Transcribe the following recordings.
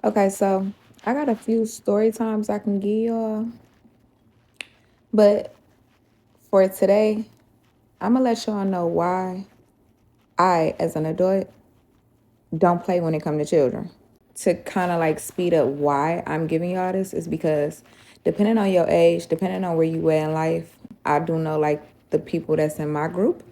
Okay, so I got a few story times I can give y'all, but for today, I'm gonna let y'all know why I, as an adult, don't play when it comes to children. To kind of like speed up why I'm giving y'all this is because depending on your age, depending on where you at in life, I do know like the people that's in my group,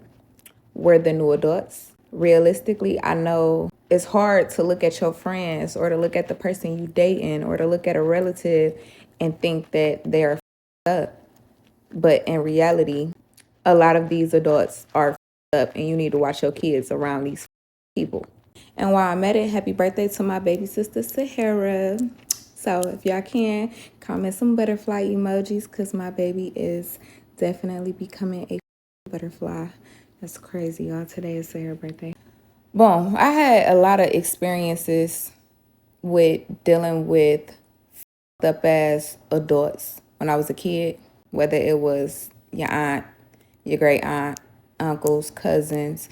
we're the new adults. Realistically, I know it's hard to look at your friends or to look at the person you dating or to look at a relative and think that they're up. But in reality, a lot of these adults are up and you need to watch your kids around these people. And while I'm at it, happy birthday to my baby sister, Sahara. So if y'all can, comment some butterfly emojis because my baby is definitely becoming a butterfly. That's crazy, y'all. Today is Sarah's birthday. Boom. I had a lot of experiences with dealing with up as adults when I was a kid, whether it was your aunt, your great aunt, uncles, cousins,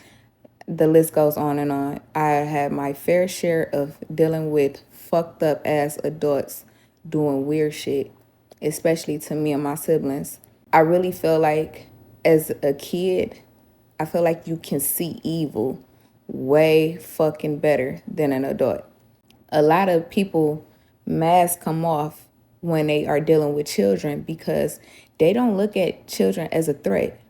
the list goes on and on. I had my fair share of dealing with fucked up ass adults doing weird shit, especially to me and my siblings. I really feel like as a kid, I feel like you can see evil way fucking better than an adult. A lot of people masks come off when they are dealing with children because they don't look at children as a threat.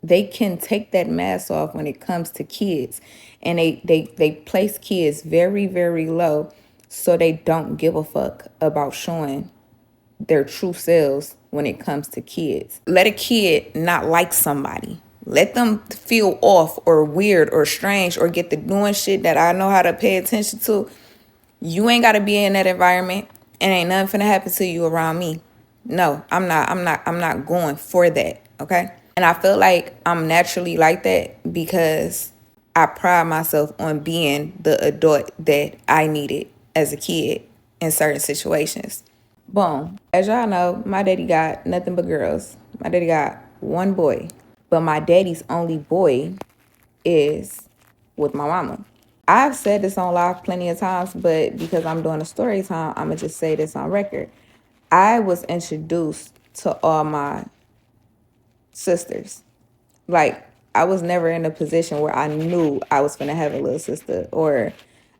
They can take that mask off when it comes to kids, and they place kids very, very low so they don't give a fuck about showing their true selves when it comes to kids. Let a kid not like somebody. Let them feel off or weird or strange or get to doing shit that I know how to pay attention to. You ain't gotta be in that environment and ain't nothing finna happen to you around me. No, I'm not going for that. Okay. And I feel like I'm naturally like that because I pride myself on being the adult that I needed as a kid in certain situations. Boom. As y'all know, my daddy got nothing but girls. My daddy got one boy, but my daddy's only boy is with my mama. I've said this on live plenty of times, but because I'm doing a story time, I'm going to just say this on record. I was introduced to all my sisters. Like, I was never in a position where I knew I was going to have a little sister or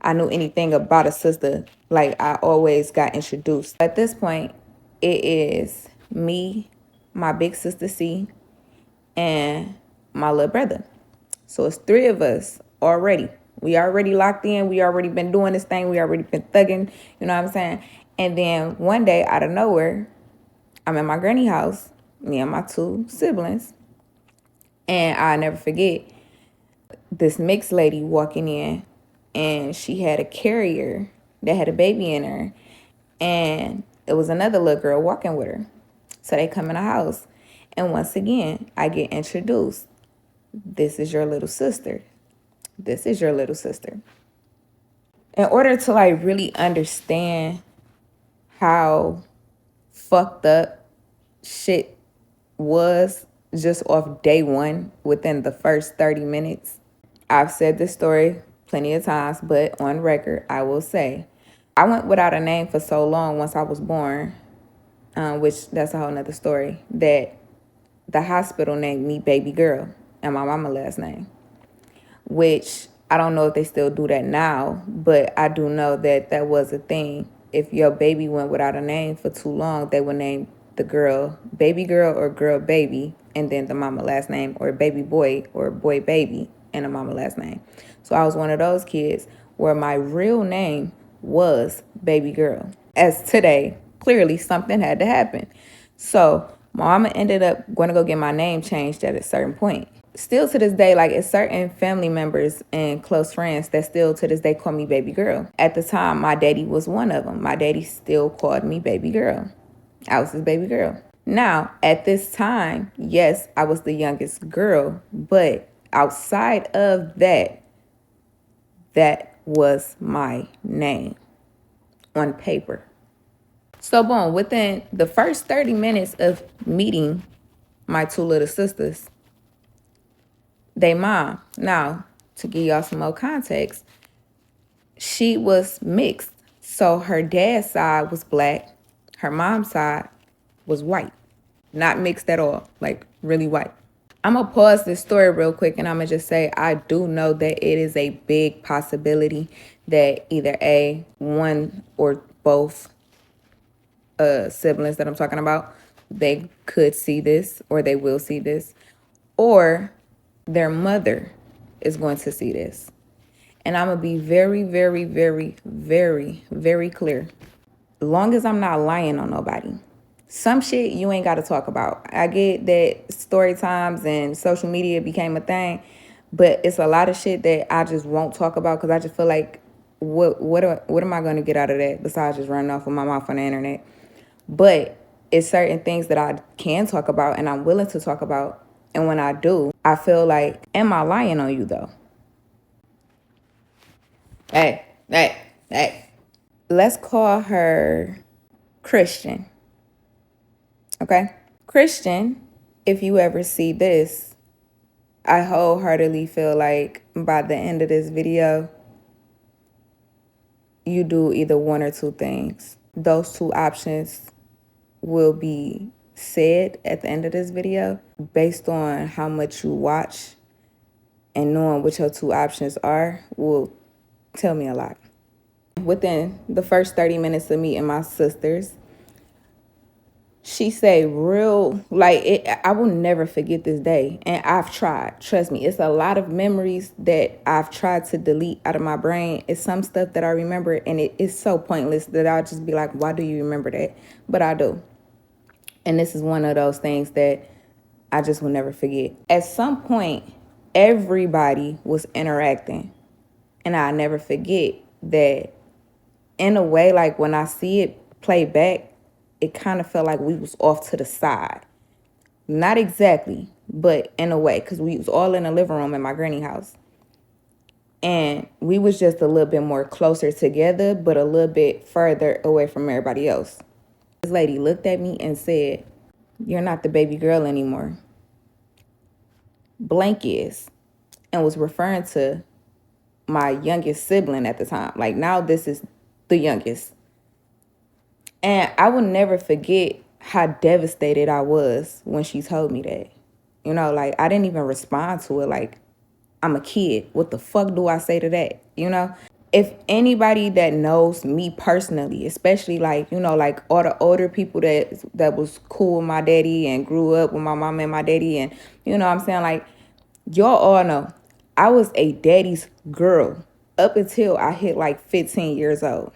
I knew anything about a sister. Like, I always got introduced. At this point, it is me, my big sister C, and my little brother. So it's three of us already. We already locked in. We already been doing this thing. We already been thugging. You know what I'm saying? And then one day out of nowhere, I'm at my granny house, me and my two siblings. And I never forget this mixed lady walking in, and she had a carrier that had a baby in her. And it was another little girl walking with her. So they come in the house. And once again, I get introduced. This is your little sister. This is your little sister. In order to like really understand how fucked up shit was just off day one within the first 30 minutes, I've said this story plenty of times, but on record, I will say I went without a name for so long once I was born, which that's a whole nother story, that the hospital named me baby girl and my mama last name, which I don't know if they still do that now, but I do know that that was a thing. If your baby went without a name for too long, they would name the girl baby girl or girl baby, and then the mama last name, or baby boy or boy baby, and a mama last name. So I was one of those kids where my real name was baby girl. As today, clearly something had to happen. So my mama ended up going to go get my name changed at a certain point. Still to this day, like it's certain family members and close friends that still to this day call me baby girl. At the time, my daddy was one of them. My daddy still called me baby girl. I was his baby girl. Now, at this time, yes, I was the youngest girl, but outside of that, that was my name on paper. So, boom, within the first 30 minutes of meeting my two little sisters, they mom. Now, to give y'all some more context, she was mixed. So her dad's side was black, her mom's side was white. Not mixed at all, like really white. I'm going to pause this story real quick and I'm going to just say I do know that it is a big possibility that either one or both siblings that I'm talking about, they could see this or they will see this, or their mother is going to see this. And I'm going to be very, very, very, very, very clear. As long as I'm not lying on nobody. Some shit you ain't got to talk about. I get that story times and social media became a thing, but it's a lot of shit that I just won't talk about because I just feel like what am I going to get out of that besides just running off with my mouth on the internet? But it's certain things that I can talk about and I'm willing to talk about. And when I do, I feel like, am I lying on you though? Hey. Let's call her Christian. Okay? Christian, if you ever see this, I wholeheartedly feel like by the end of this video, you do either one or two things. Those two options will be said at the end of this video based on how much you watch, and knowing what your two options are will tell me a lot. Within the first 30 minutes of meeting my sisters, she say real, like, I will never forget this day. And I've tried, trust me, it's a lot of memories that I've tried to delete out of my brain. It's some stuff that I remember and it is so pointless that I'll just be like, why do you remember that? But I do. And this is one of those things that I just will never forget. At some point, everybody was interacting. And I'll never forget that in a way, like when I see it play back, it kind of felt like we was off to the side. Not exactly, but in a way, because we was all in the living room in my granny house. And we was just a little bit more closer together, but a little bit further away from everybody else. This lady looked at me and said, "You're not the baby girl anymore. Blank is," and was referring to my youngest sibling at the time. Like now this is the youngest. And I will never forget how devastated I was when she told me that. You know, like I didn't even respond to it like I'm a kid. What the fuck do I say to that? You know? If anybody that knows me personally, especially like, you know, like all the older people that was cool with my daddy and grew up with my mom and my daddy, and you know what I'm saying? Like, y'all all know I was a daddy's girl up until I hit like 15 years old.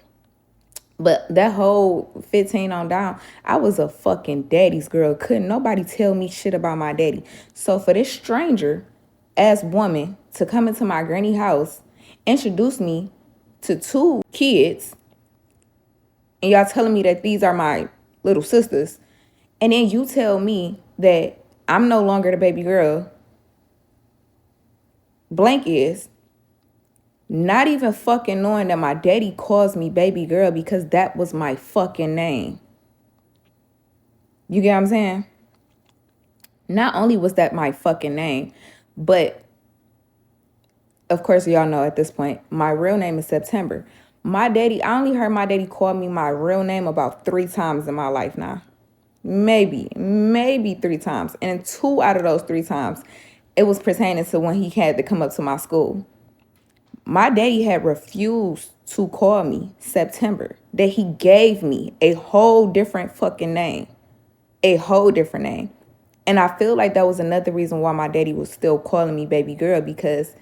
But that whole 15 on down, I was a fucking daddy's girl. Couldn't nobody tell me shit about my daddy. So for this stranger ass woman to come into my granny house, introduce me to two kids, and y'all telling me that these are my little sisters, and then you tell me that I'm no longer the baby girl, blank is, not even fucking knowing that my daddy calls me baby girl because that was my fucking name. You get what I'm saying? Not only was that my fucking name, but of course y'all know at this point, my real name is September. My daddy, I only heard my daddy call me my real name about 3 times in my life now. Maybe 3 times. And 2 out of those 3 times, it was pertaining to when he had to come up to my school. My daddy had refused to call me September. That he gave me a whole different fucking name. A whole different name. And I feel like that was another reason why my daddy was still calling me baby girl, because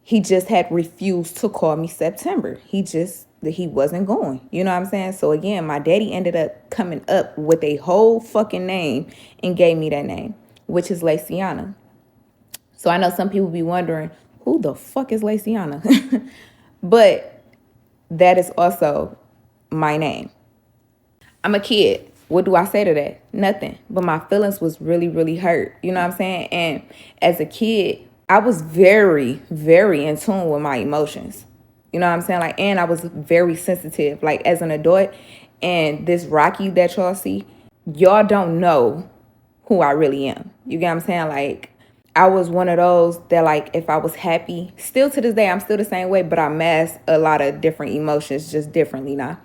he just had refused to call me September. He wasn't going. You know what I'm saying? So again, my daddy ended up coming up with a whole fucking name and gave me that name, which is Laciana. So I know some people be wondering, who the fuck is Laciana? But that is also my name. I'm a kid. What do I say to that? Nothing. But my feelings was really, really hurt. You know what I'm saying? And as a kid, I was very, very in tune with my emotions. You know what I'm saying? Like, and I was very sensitive. Like, as an adult, and this Rocky that y'all see, y'all don't know who I really am. You get what I'm saying? Like, I was one of those that, like, if I was happy, still to this day, I'm still the same way, but I mask a lot of different emotions just differently now.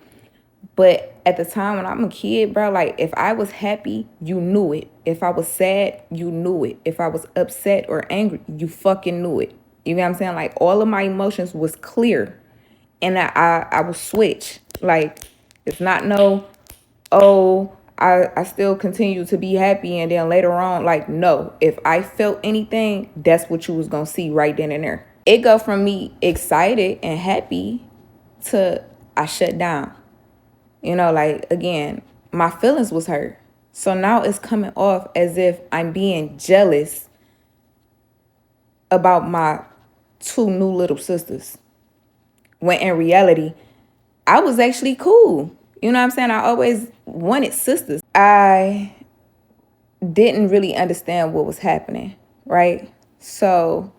But at the time when I'm a kid, bro, like, if I was happy, you knew it. If I was sad, you knew it. If I was upset or angry, you fucking knew it. You know what I'm saying? Like, all of my emotions was clear. And I would switch. Like, it's not no, oh, I still continue to be happy, and then later on, like, no. If I felt anything, that's what you was gonna see right then and there. It go from me excited and happy to I shut down. You know, like, again, my feelings was hurt. So now it's coming off as if I'm being jealous about my two new little sisters. When in reality, I was actually cool. You know what I'm saying? I always wanted sisters. I didn't really understand what was happening, right? So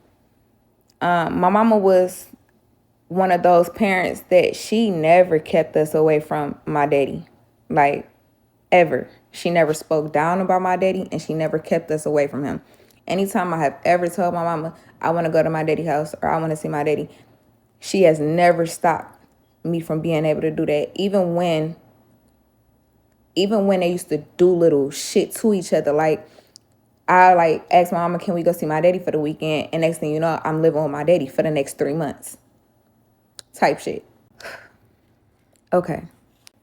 my mama was one of those parents that she never kept us away from my daddy. Like, ever. She never spoke down about my daddy, and she never kept us away from him. Anytime I have ever told my mama, I want to go to my daddy's house or I want to see my daddy, she has never stopped me from being able to do that. Even when they used to do little shit to each other, like, I like asked my mama, can we go see my daddy for the weekend? And next thing you know, I'm living with my daddy for the next 3 months. Type shit. Okay.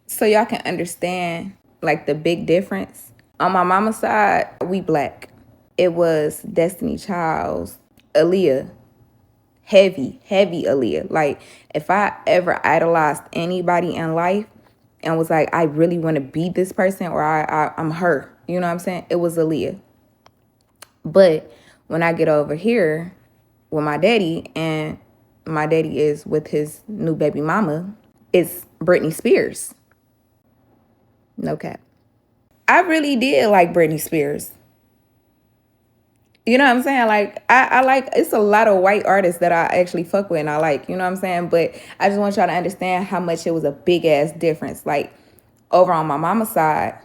So y'all can understand, like, the big difference. On my mama's side, we black. It was Destiny Child's Aaliyah. Heavy Aaliyah. Like, if I ever idolized anybody in life and was like, I really want to be this person, or I'm her. You know what I'm saying? It was Aaliyah. But when I get over here with my daddy, and my daddy is with his new baby mama, it's Britney Spears. No cap. I really did like Britney Spears. You know what I'm saying? Like, I like, it's a lot of white artists that I actually fuck with and I like, you know what I'm saying? But I just want y'all to understand how much it was a big ass difference. Like, over on my mama's side,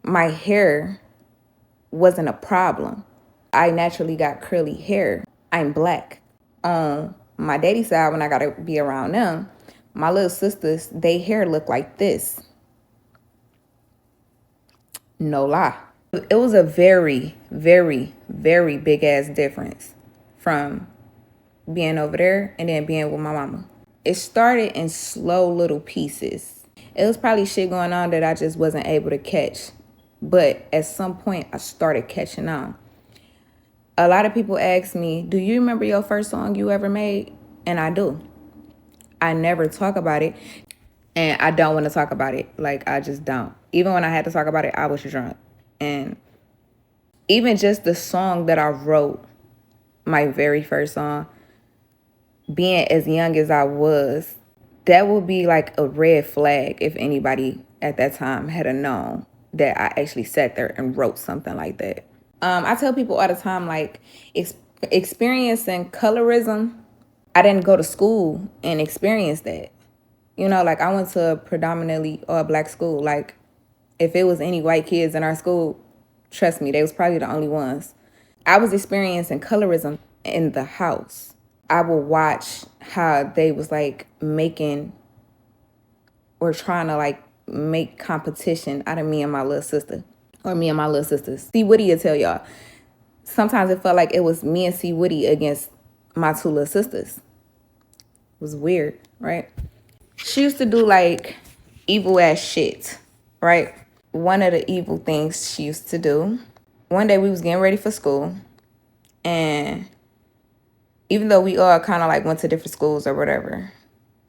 my hair wasn't a problem. I naturally got curly hair. I'm black. On my daddy's side, when I gotta be around them, my little sisters, they hair look like this. No lie. It was a very, very, very big ass difference from being over there and then being with my mama. It started in slow little pieces. It was probably shit going on that I just wasn't able to catch. But at some point, I started catching on. A lot of people ask me, do you remember your first song you ever made? And I do. I never talk about it. And I don't want to talk about it. Like, I just don't. Even when I had to talk about it, I was drunk. And even just the song that I wrote, my very first song, being as young as I was, that would be like a red flag if anybody at that time had known that I actually sat there and wrote something like that. I tell people all the time, like, experiencing colorism, I didn't go to school and experience that. You know, like, I went to a predominantly all black school. Like, if it was any white kids in our school, trust me, they was probably the only ones. I was experiencing colorism in the house. I would watch how they was, like, making or trying to, like, make competition out of me and my little sister, or me and my little sisters. C. Woody will tell y'all, sometimes it felt like it was me and C. Woody against my two little sisters. It was weird, right? She used to do, like, evil ass shit, right? One of the evil things she used to do, one day we was getting ready for school, and even though we all kind of, like, went to different schools or whatever,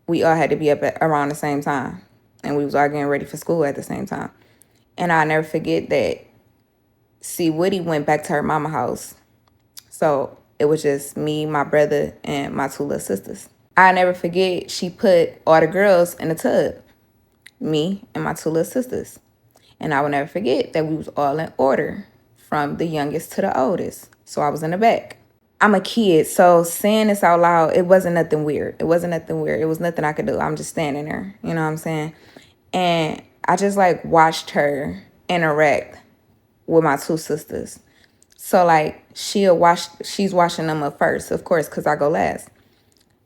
we all had to be up at around the same time, and we was all getting ready for school at the same time. And I'll never forget that C. Woody went back to her mama house. So it was just me, my brother, and my two little sisters. I'll never forget, she put all the girls in the tub, me and my two little sisters. And I will never forget that we was all in order from the youngest to the oldest. So I was in the back. I'm a kid, so saying this out loud, it wasn't nothing weird. It wasn't nothing weird. It was nothing I could do. I'm just standing there, you know what I'm saying? And I just, like, watched her interact with my two sisters. So like she's washing them up first, of course, because I go last.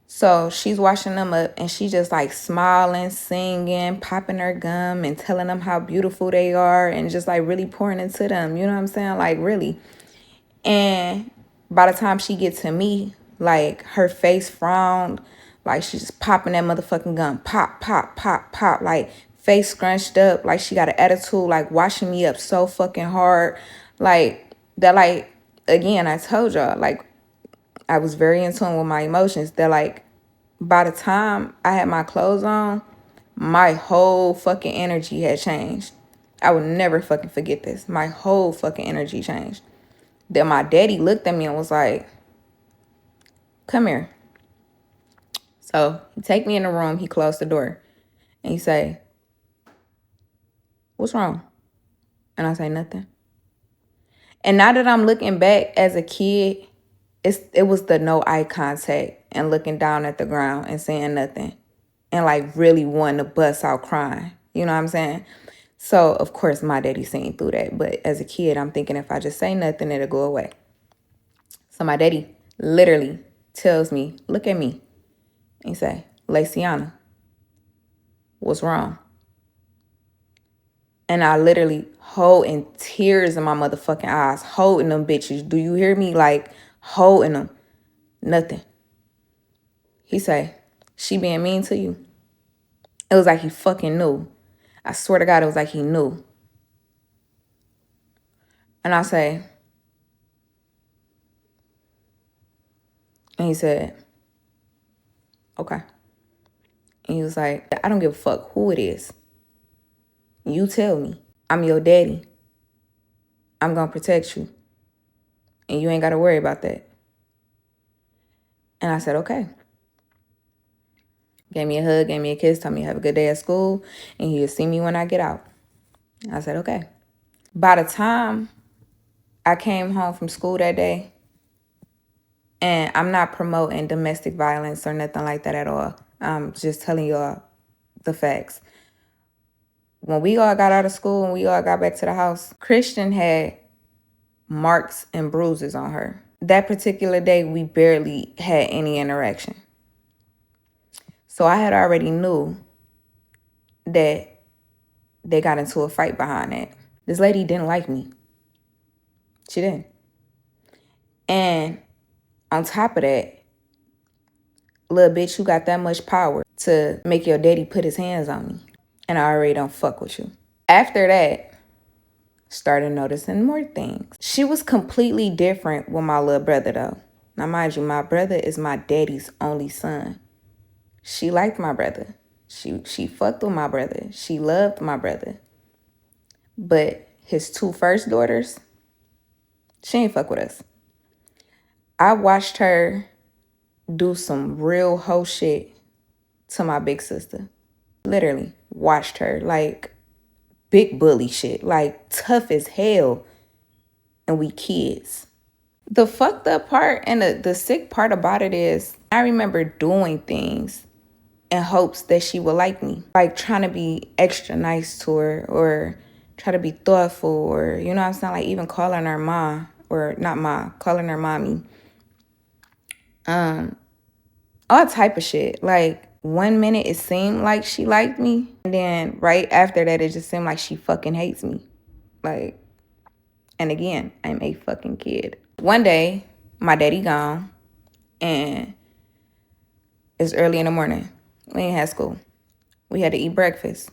So she's washing them up and she just like smiling, singing, popping her gum and telling them how beautiful they are and just like really pouring into them. You know what I'm saying? Like really. And by the time she gets to me, like her face frowned, like she's popping that motherfucking gum. Pop, pop, pop, pop. Like face scrunched up, like she got an attitude, like washing me up so fucking hard. Like that, like, again, I told y'all, like, I was very in tune with my emotions. That like by the time I had my clothes on, my whole fucking energy had changed. I would never fucking forget this. My whole fucking energy changed. Then my daddy looked at me and was like, come here. So he take me in the room, he closed the door, and he say, what's wrong? And I say, nothing. And now that I'm looking back as a kid, it was the no eye contact and looking down at the ground and saying nothing. And like really wanting to bust out crying. You know what I'm saying? So of course my daddy seen through that. But as a kid, I'm thinking if I just say nothing, it'll go away. So my daddy literally tells me, look at me. And he say, Laciana, what's wrong? And I literally holding tears in my motherfucking eyes, holding them bitches. Do you hear me? Like holding them. Nothing. He say, she being mean to you? It was like he fucking knew. I swear to God, it was like he knew. And I say, and he said, okay. And he was like, I don't give a fuck who it is. You tell me. I'm your daddy. I'm going to protect you. And you ain't got to worry about that. And I said, okay. Gave me a hug, gave me a kiss, told me have a good day at school, and he'll see me when I get out. I said, okay. By the time I came home from school that day, and I'm not promoting domestic violence or nothing like that at all. I'm just telling y'all the facts. When we all got out of school and we all got back to the house, Christian had marks and bruises on her. That particular day, we barely had any interaction. So I had already knew that they got into a fight behind that. This lady didn't like me. She didn't. And on top of that, little bitch, you got that much power to make your daddy put his hands on me. And I already don't fuck with you. After that, started noticing more things. She was completely different with my little brother though. Now mind you, my brother is my daddy's only son. She liked my brother. She fucked with my brother. She loved my brother. But his two first daughters, she ain't fuck with us. I watched her do some real hoe shit to my big sister. Literally watched her, like big bully shit, like tough as hell. And we kids. The fucked up part and the sick part about it is I remember doing things in hopes that she would like me. Like trying to be extra nice to her or try to be thoughtful or, you know what I'm saying? Like even calling her ma or not ma, calling her mommy. All type of shit. Like 1 minute it seemed like she liked me. And then right after that, it just seemed like she fucking hates me. Like, and again, I'm a fucking kid. One day, my daddy gone, and it's early in the morning. We ain't had school. We had to eat breakfast.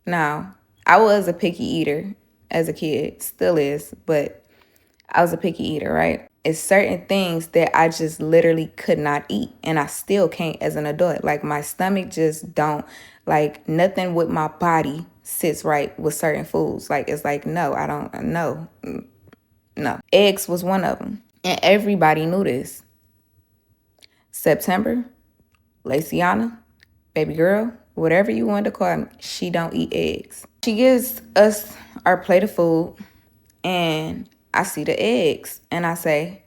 Now, I was a picky eater as a kid, still is, but I was a picky eater, right? It's certain things that I just literally could not eat, and I still can't as an adult. Like my stomach just don't, like nothing with my body sits right with certain foods. Like it's like, no, I don't, no. Eggs was one of them. And everybody knew this. September, Laciana, baby girl, whatever you want to call me, she don't eat eggs. She gives us our plate of food and I see the eggs and I say,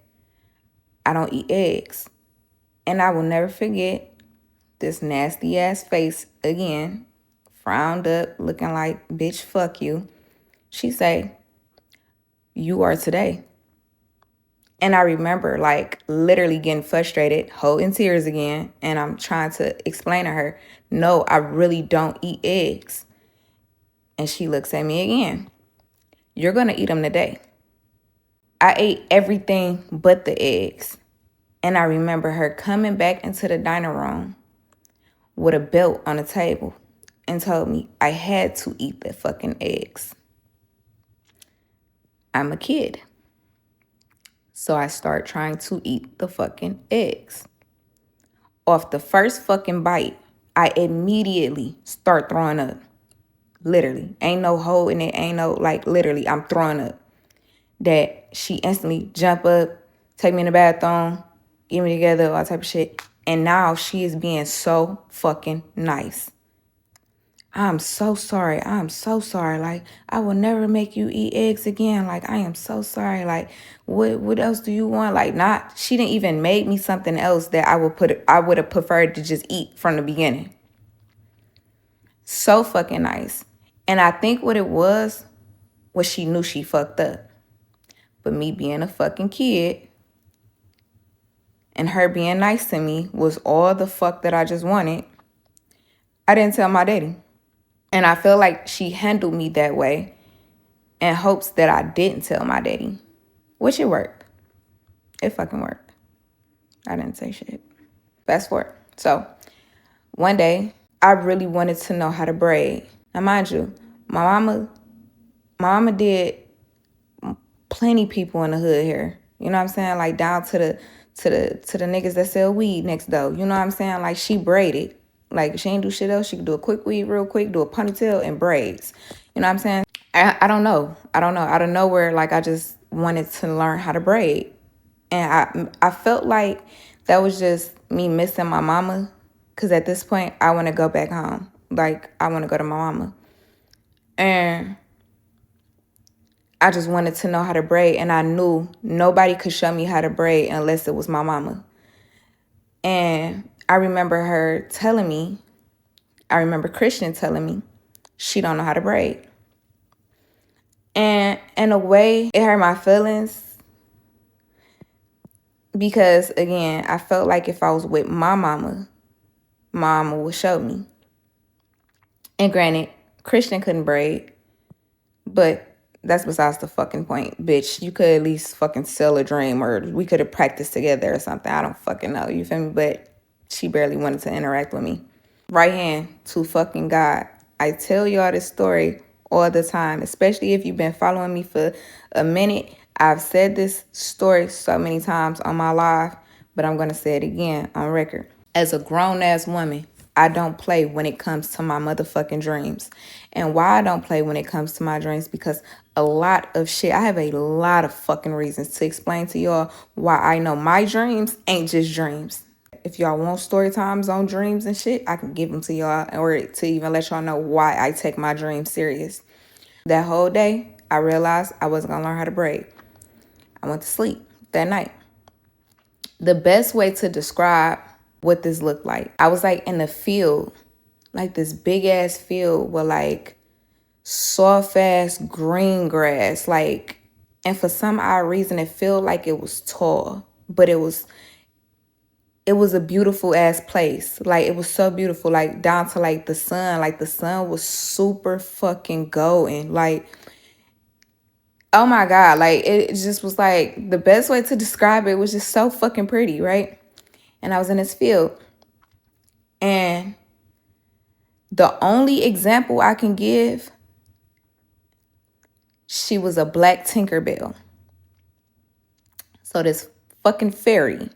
I don't eat eggs. And I will never forget this nasty ass face again, frowned up, looking like, bitch, fuck you. She say, you are today. And I remember like literally getting frustrated, holding tears again. And I'm trying to explain to her, no, I really don't eat eggs. And she looks at me again. You're going to eat them today. I ate everything but the eggs. And I remember her coming back into the dining room with a belt on the table and told me I had to eat the fucking eggs. I'm a kid. So I start trying to eat the fucking eggs. Off the first fucking bite, I immediately start throwing up. Literally. Ain't no hole in it. Ain't no, like, literally, I'm throwing up. That she instantly jump up, take me in the bathroom, get me together, all type of shit. And now she is being so fucking nice. I'm so sorry. I'm so sorry. Like, I will never make you eat eggs again. Like, I am so sorry. Like, what else do you want? Like, not, she didn't even make me something else that I would have preferred to just eat from the beginning. So fucking nice. And I think what it was she knew she fucked up. But me being a fucking kid and her being nice to me was all the fuck that I just wanted. I didn't tell my daddy. And I feel like she handled me that way in hopes that I didn't tell my daddy. Which it worked. It fucking worked. I didn't say shit. Fast forward. So, one day, I really wanted to know how to braid. Now, mind you, my mama did plenty people in the hood here. You know what I'm saying? Like, down to the niggas that sell weed next door. You know what I'm saying? Like, she braided. Like, she ain't do shit else. She could do a quick weave real quick, do a ponytail and braids. You know what I'm saying? I don't know. Out of nowhere, like, I just wanted to learn how to braid. And I felt like that was just me missing my mama. Because at this point, I want to go back home. Like, I want to go to my mama. And I just wanted to know how to braid. And I knew nobody could show me how to braid unless it was my mama. And I remember her telling me, I remember Christian telling me, she don't know how to braid. And in a way, it hurt my feelings. Because, again, I felt like if I was with my mama would show me. And granted, Christian couldn't braid. But that's besides the fucking point. Bitch, you could at least fucking sell a dream, or we could have practiced together or something. I don't fucking know. You feel me? But she barely wanted to interact with me. Right hand to fucking God. I tell y'all this story all the time, especially if you've been following me for a minute. I've said this story so many times on my live, but I'm going to say it again on record. As a grown-ass woman, I don't play when it comes to my motherfucking dreams. And why I don't play when it comes to my dreams, because a lot of shit, I have a lot of fucking reasons to explain to y'all why I know my dreams ain't just dreams. If y'all want story times on dreams and shit, I can give them to y'all, or to even let y'all know why I take my dreams serious. That whole day, I realized I wasn't going to learn how to braid. I went to sleep that night. The best way to describe what this looked like, I was like in the field, like this big ass field with like soft ass green grass, like, and for some odd reason it felt like it was tall, but it was a beautiful ass place. Like, it was so beautiful, like down to like the sun was super fucking golden. Like, oh my God, like it just was like, the best way to describe it was just so fucking pretty, right? And I was in this field. And the only example I can give, she was a black Tinkerbell. So this fucking fairy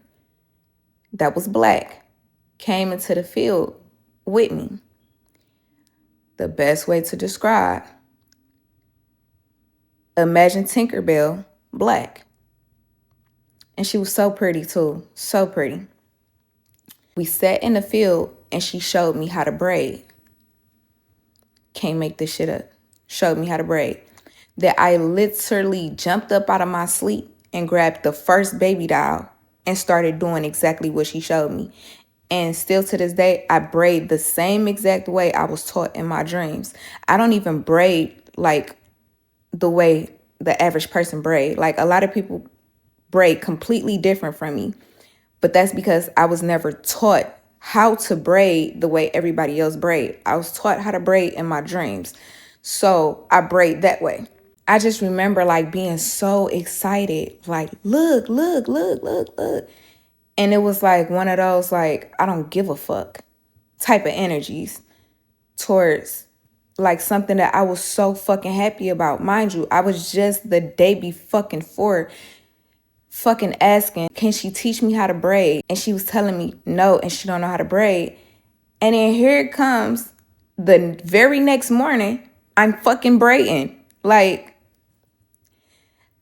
that was black came into the field with me. The best way to describe, imagine Tinkerbell black. And she was so pretty too, so pretty. We sat in the field and she showed me how to braid. Can't make this shit up. Showed me how to braid. That I literally jumped up out of my sleep and grabbed the first baby doll and started doing exactly what she showed me. And still to this day, I braid the same exact way I was taught in my dreams. I don't even braid like the way the average person braid. Like, a lot of people braid completely different from me. But that's because I was never taught how to braid the way everybody else braid. I was taught how to braid in my dreams. So I braid that way. I just remember like being so excited, like, look, look, look, look, look. And it was like one of those, like, I don't give a fuck type of energies towards like something that I was so fucking happy about. Mind you, I was just the day before fucking asking, can she teach me how to braid? And she was telling me no, and she don't know how to braid. And then here it comes the very next morning, I'm fucking braiding. Like,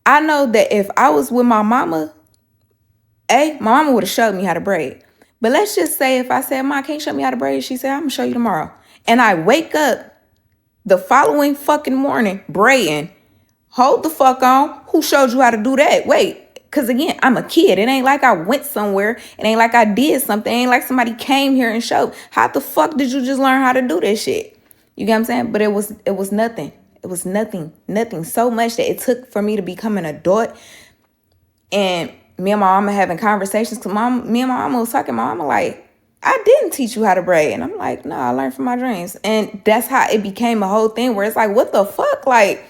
I know that if I was with my mama, my mama would have showed me how to braid. But let's just say if I said, "Ma, can't you show me how to braid?" She said, "I'm gonna show you tomorrow." And I wake up the following fucking morning braiding. Hold the fuck on. Who showed you how to do that? Wait. Because again, I'm a kid. It ain't like I went somewhere. It ain't like I did something. It ain't like somebody came here and showed. How the fuck did you just learn how to do this shit? You get what I'm saying? But it was nothing. It was nothing so much that it took for me to become an adult. And me and my mama having conversations. Cause me and my mama was talking. My mama like, I didn't teach you how to braid. And I'm like, no, I learned from my dreams. And that's how it became a whole thing where it's like, what the fuck? Like,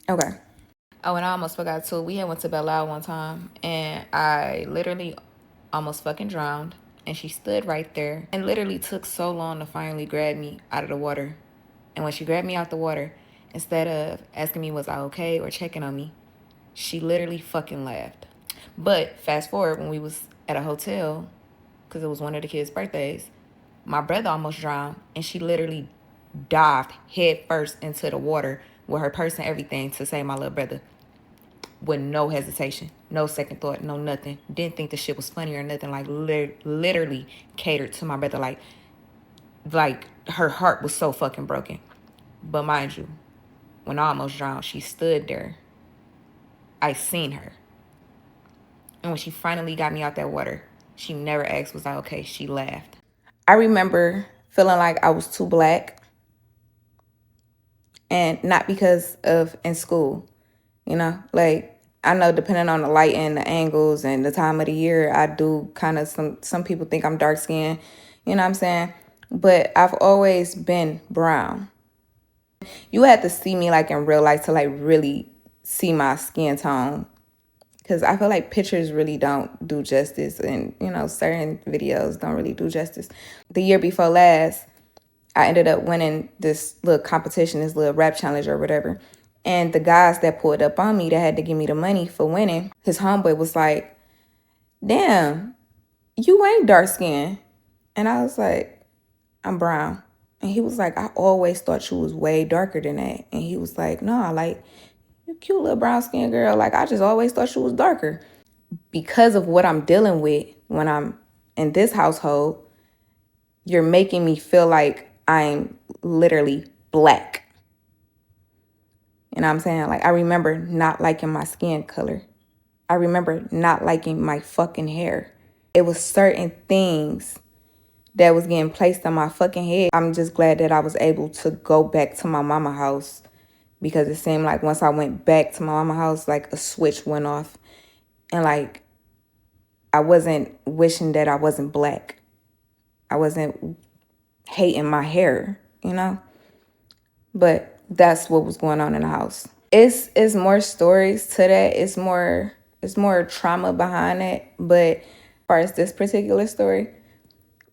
okay. Oh, and I almost forgot too. We had went to Belle one time, and I literally almost fucking drowned. And she stood right there and literally took so long to finally grab me out of the water. And when she grabbed me out the water, instead of asking me was I okay or checking on me, she literally fucking laughed. But fast forward when we was at a hotel, because it was one of the kids' birthdays, my brother almost drowned, and she literally dived head first into the water with her purse and everything to save my little brother. With no hesitation, no second thought, no nothing. Didn't think the shit was funny or nothing. Like literally catered to my brother. Like her heart was so fucking broken. But mind you, when I almost drowned, she stood there. I seen her. And when she finally got me out that water, she never asked, was I okay? She laughed. I remember feeling like I was too black. And not because of in school, you know, like, I know depending on the light and the angles and the time of the year, I do kind of, some people think I'm dark skinned, you know what I'm saying? But I've always been brown. You had to see me like in real life to like really see my skin tone. Because I feel like pictures really don't do justice, and, you know, certain videos don't really do justice. The year before last, I ended up winning this little competition, this little rap challenge or whatever. And the guys that pulled up on me that had to give me the money for winning, his homeboy was like, damn, you ain't dark skinned. And I was like, I'm brown. And he was like, I always thought you was way darker than that. And he was like, no, like, you cute little brown skinned girl. Like, I just always thought you was darker. Because of what I'm dealing with when I'm in this household, you're making me feel like I'm literally black. You know what I'm saying? Like, I remember not liking my skin color. I remember not liking my fucking hair. It was certain things that was getting placed on my fucking head. I'm just glad that I was able to go back to my mama house, because it seemed like once I went back to my mama house, like a switch went off. And like, I wasn't wishing that I wasn't black. I wasn't hating my hair, you know? But that's what was going on in the house. It's more stories to that. It's more trauma behind it. But as far as this particular story,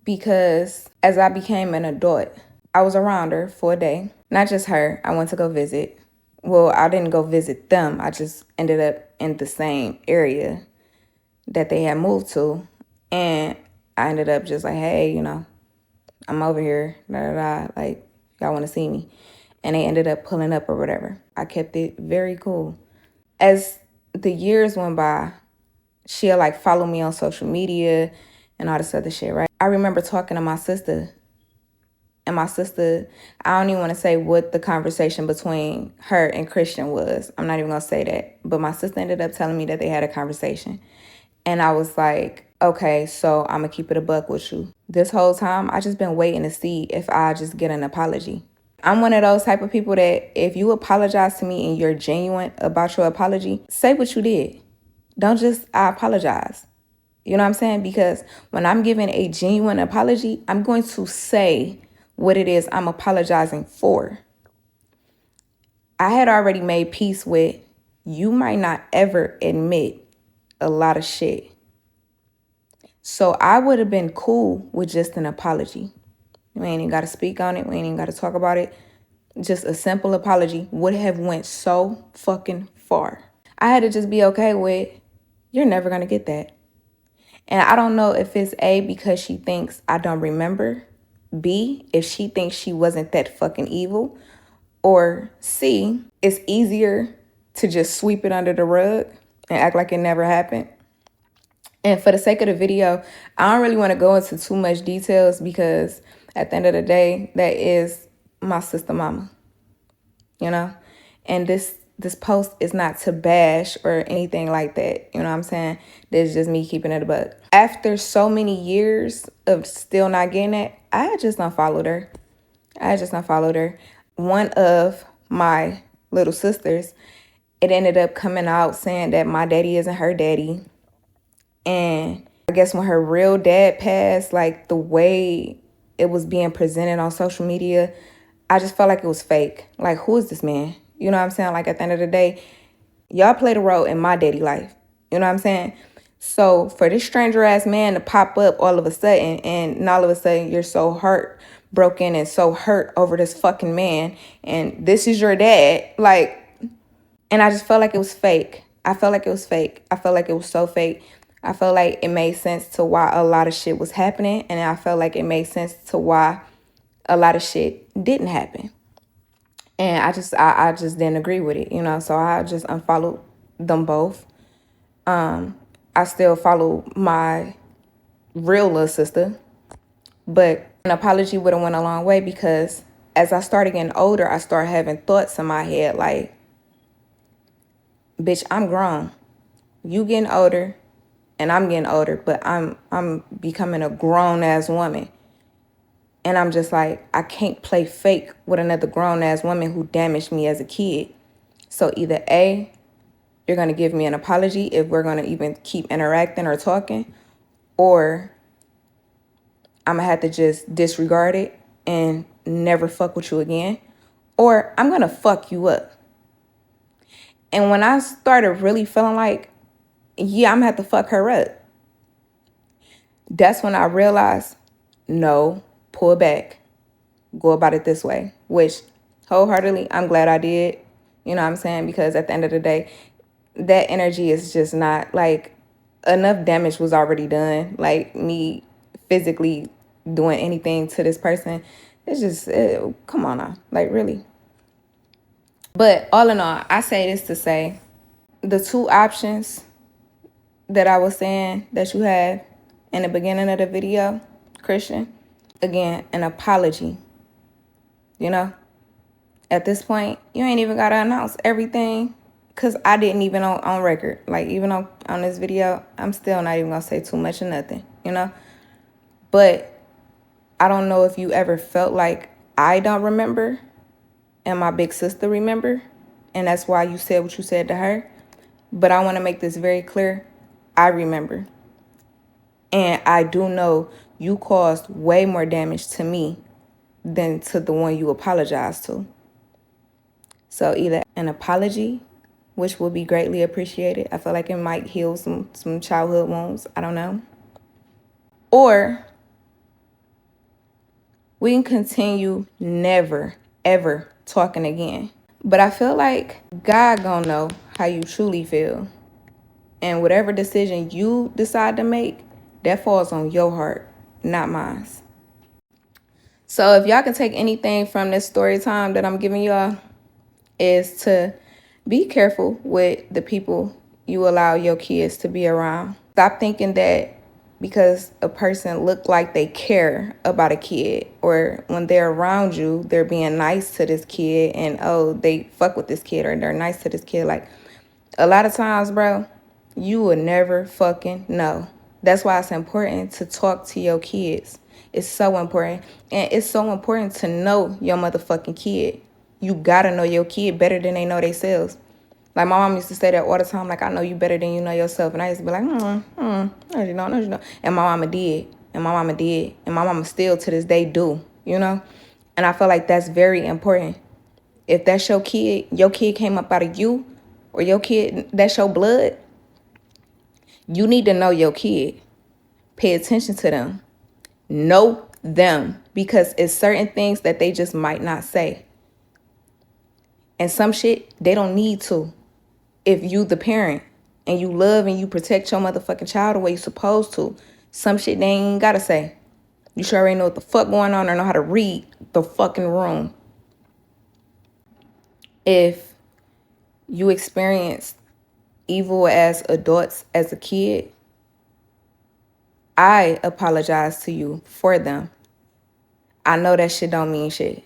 because as I became an adult, I was around her for a day. Not just her. I went to go visit. Well, I didn't go visit them. I just ended up in the same area that they had moved to. And I ended up just like, hey, you know, I'm over here, like, y'all want to see me. And they ended up pulling up or whatever. I kept it very cool. As the years went by, she'll like follow me on social media and all this other shit, right? I remember talking to my sister. And my sister, I don't even want to say what the conversation between her and Christian was. I'm not even going to say that. But my sister ended up telling me that they had a conversation. And I was like, okay, so I'm going to keep it a buck with you. This whole time, I just been waiting to see if I just get an apology. I'm one of those type of people that if you apologize to me and you're genuine about your apology, say what you did. don't just, I apologize. You know what I'm saying? Because when I'm giving a genuine apology, I'm going to say what it is I'm apologizing for. I had already made peace with, you might not ever admit a lot of shit. So I would have been cool with just an apology. We ain't even got to speak on it. We ain't even got to talk about it. Just a simple apology would have went so fucking far. I had to just be okay with, you're never going to get that. And I don't know if it's A, because she thinks I don't remember. B, if she thinks she wasn't that fucking evil. Or C, it's easier to just sweep it under the rug and act like it never happened. And for the sake of the video, I don't really want to go into too much details because at the end of the day, that is my sister mama, you know? And this post is not to bash or anything like that. You know what I'm saying? This is just me keeping it a buck. After so many years of still not getting it, I just unfollowed her. One of my little sisters, it ended up coming out saying that my daddy isn't her daddy. And I guess when her real dad passed, like the way it was being presented on social media, I just felt like it was fake. Like, who is this man? You know what I'm saying? Like, at the end of the day, y'all played a role in my daddy life. You know what I'm saying? So for this stranger ass man to pop up all of a sudden, and all of a sudden you're so heartbroken and so hurt over this fucking man, and this is your dad, like, and I just felt like it was fake. I felt like it was so fake. I felt like it made sense to why a lot of shit was happening, and I felt like it made sense to why a lot of shit didn't happen. And I just didn't agree with it, you know, so I just unfollowed them both. I still follow my real little sister, but an apology would have went a long way, because as I started getting older, I started having thoughts in my head like, bitch, I'm grown. You getting older and I'm getting older, but I'm becoming a grown ass woman. And I'm just like, I can't play fake with another grown ass woman who damaged me as a kid. So either A, you're going to give me an apology if we're going to even keep interacting or talking, or I'm going to have to just disregard it and never fuck with you again, or I'm going to fuck you up. And when I started really feeling like, yeah, I'm going to have to fuck her up, that's when I realized, no, pull back, go about it this way, which wholeheartedly, I'm glad I did. You know what I'm saying? Because at the end of the day, that energy is just not, like, enough damage was already done. Like, me physically doing anything to this person, it's just, come on now, like, really. But all in all, I say this to say, the two options that I was saying that you have in the beginning of the video, Christian, again, an apology, you know? At this point, you ain't even got to announce everything, because I didn't even on record. Like, even on this video, I'm still not even going to say too much or nothing, you know? But I don't know if you ever felt like I don't remember and my big sister remember, and that's why you said what you said to her. But I want to make this very clear. I remember. And I do know you caused way more damage to me than to the one you apologized to. So either an apology, which will be greatly appreciated. I feel like it might heal some childhood wounds. I don't know. Or we can continue never, ever talking again. But I feel like God gonna know how you truly feel. And whatever decision you decide to make, that falls on your heart, not mine. So if y'all can take anything from this story time that I'm giving y'all, is to be careful with the people you allow your kids to be around. Stop thinking that because a person look like they care about a kid, or when they're around you, they're being nice to this kid, and oh, they fuck with this kid, or they're nice to this kid. Like, a lot of times, bro, you will never fucking know. That's why it's important to talk to your kids. It's so important. And it's so important to know your motherfucking kid. You gotta know your kid better than they know themselves. Like, my mom used to say that all the time, like, I know you better than you know yourself. And I used to be like, no, you don't, no, you don't. And my mama did. And my mama did. And my mama still to this day do, you know? And I feel like that's very important. If that's your kid came up out of you, or your kid, that's your blood, you need to know your kid. Pay attention to them. Know them. Because it's certain things that they just might not say. And some shit, they don't need to. If you the parent and you love and you protect your motherfucking child the way you supposed to, some shit they ain't gotta say. You sure already know what the fuck going on or know how to read the fucking room. If you experienced evil as adults as a kid, I apologize to you for them. I know that shit don't mean shit.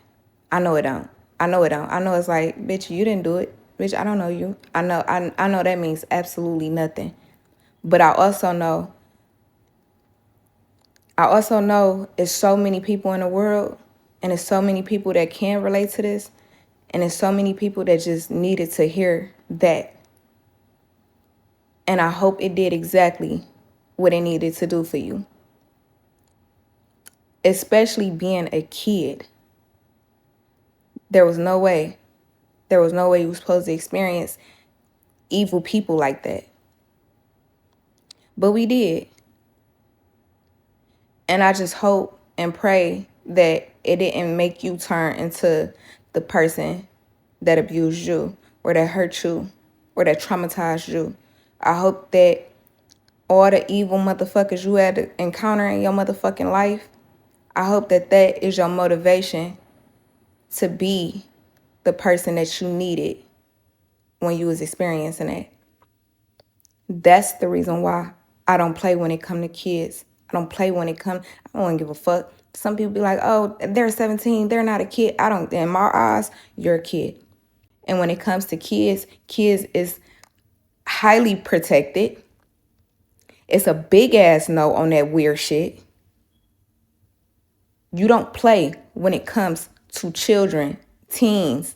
I know it don't. I know it don't. I know it's like, bitch, you didn't do it. Bitch, I don't know you. I know that means absolutely nothing. But I also know it's so many people in the world, and it's so many people that can relate to this, and it's so many people that just needed to hear that. And I hope it did exactly what it needed to do for you. Especially being a kid. There was no way you were supposed to experience evil people like that. But we did. And I just hope and pray that it didn't make you turn into the person that abused you, or that hurt you, or that traumatized you. I hope that all the evil motherfuckers you had to encounter in your motherfucking life, I hope that that is your motivation to be the person that you needed when you was experiencing it. That's the reason why I don't play when it come to kids. I don't play when it come. I don't give a fuck. Some people be like, oh, they're 17. They're not a kid. I don't. In my eyes, you're a kid. And when it comes to kids is highly protected. It's a big ass no on that weird shit. You don't play when it comes to children, teens.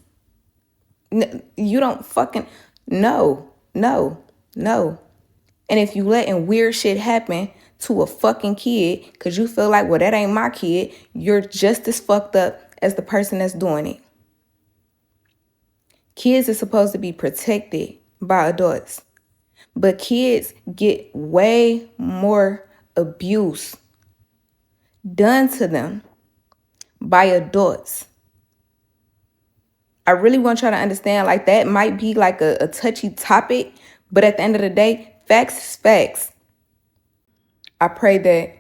You don't fucking, no. And if you letting weird shit happen to a fucking kid because you feel like, well, that ain't my kid, you're just as fucked up as the person that's doing it. Kids are supposed to be protected by adults. But kids get way more abuse done to them by adults. I really want y'all to understand, like, that might be like a touchy topic, but at the end of the day, facts is facts. I pray that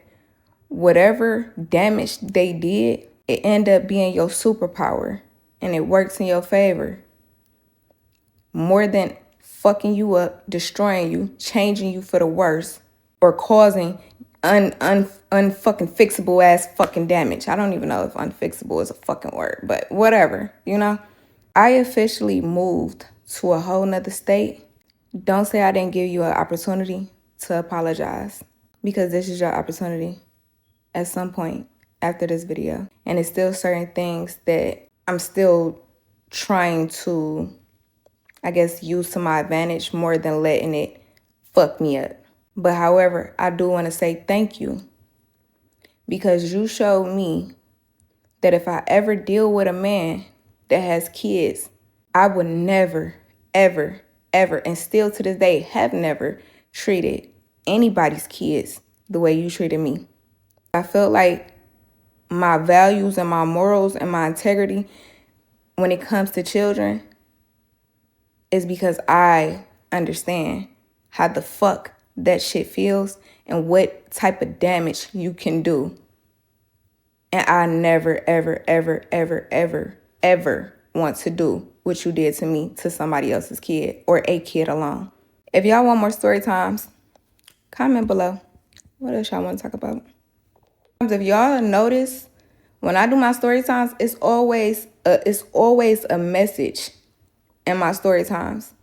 whatever damage they did, it end up being your superpower and it works in your favor. More than fucking you up, destroying you, changing you for the worse, or causing unfucking fixable ass fucking damage. I don't even know if unfixable is a fucking word, but whatever, you know? I officially moved to a whole nother state. Don't say I didn't give you an opportunity to apologize, because this is your opportunity at some point after this video. And it's still certain things that I'm still trying to, I guess, use to my advantage more than letting it fuck me up. But however, I do want to say thank you, because you showed me that if I ever deal with a man that has kids, I would never, ever, ever, and still to this day have never treated anybody's kids the way you treated me. I felt like my values and my morals and my integrity when it comes to children is because I understand how the fuck that shit feels and what type of damage you can do. And I never, ever, ever, ever, ever, ever want to do what you did to me to somebody else's kid or a kid alone. If y'all want more story times, comment below. What else y'all want to talk about? If y'all notice, when I do my story times, it's always a message in my story times.